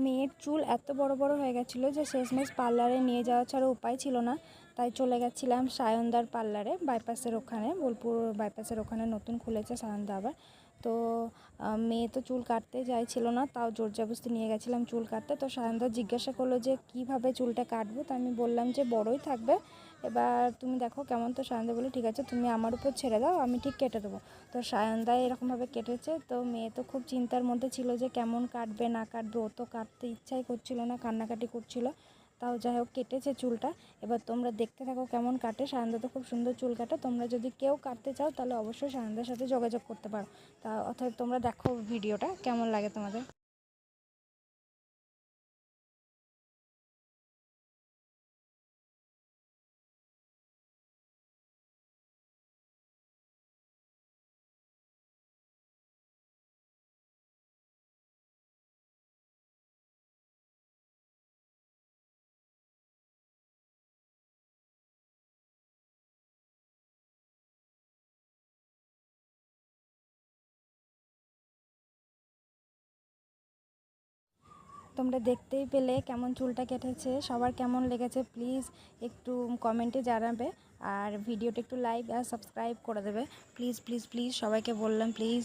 মেয়ের চুল এত বড় বড় হয়ে গেছিলো যে শেষমেশ পার্লারে নিয়ে যাওয়া ছাড়া উপায় ছিল না, তাই চলে গেছিলাম সায়নদার পার্লারে, বাইপাসের ওখানে, বোলপুর বাইপাসের ওখানে নতুন খুলেছে সায়নদা আবার। তো মেয়ে তো চুল কাটতে চাইছিল না, তাও জোর জবরদস্তি নিয়ে গেছিলাম চুল কাটতে। তো সায়নদা জিজ্ঞাসা করলো যে কীভাবে চুলটা কাটবো, তো আমি বললাম যে বড়ই থাকবে, এবার তুমি দেখো কেমন। তো সায়নদা বলে ঠিক আছে তুমি আমার উপর ছেড়ে দাও, আমি ঠিক কেটে দেবো। তো সায়নদা এরকমভাবে কেটেছে। তো মেয়ে তো খুব চিন্তার মধ্যে ছিল যে কেমন কাটবে না কাটবে, ও তো কাটতে ইচ্ছাই করছিল না, কান্নাকাটি করছিল। তাও যাই হোক কেটেছে চুলটা। এবার তোমরা দেখতে থাকো কেমন কাটে। সায়নদা তো খুব সুন্দর চুল কাটে, তোমরা যদি কেউ কাটতে চাও তাহলে অবশ্যই সায়নদার সাথে যোগাযোগ করতে পারো। তা অর্থাৎ তোমরা দেখো ভিডিওটা কেমন লাগে তোমাদের। তোমরা দেখতেই পেলে কেমন চুলটা কেটেছে, সবার কেমন লেগেছে প্লিজ একটু কমেন্টে জানাবে। আর ভিডিওটা একটু লাইক আর সাবস্ক্রাইব করে দেবে প্লিজ প্লিজ প্লিজ, সবাইকে বললাম প্লিজ।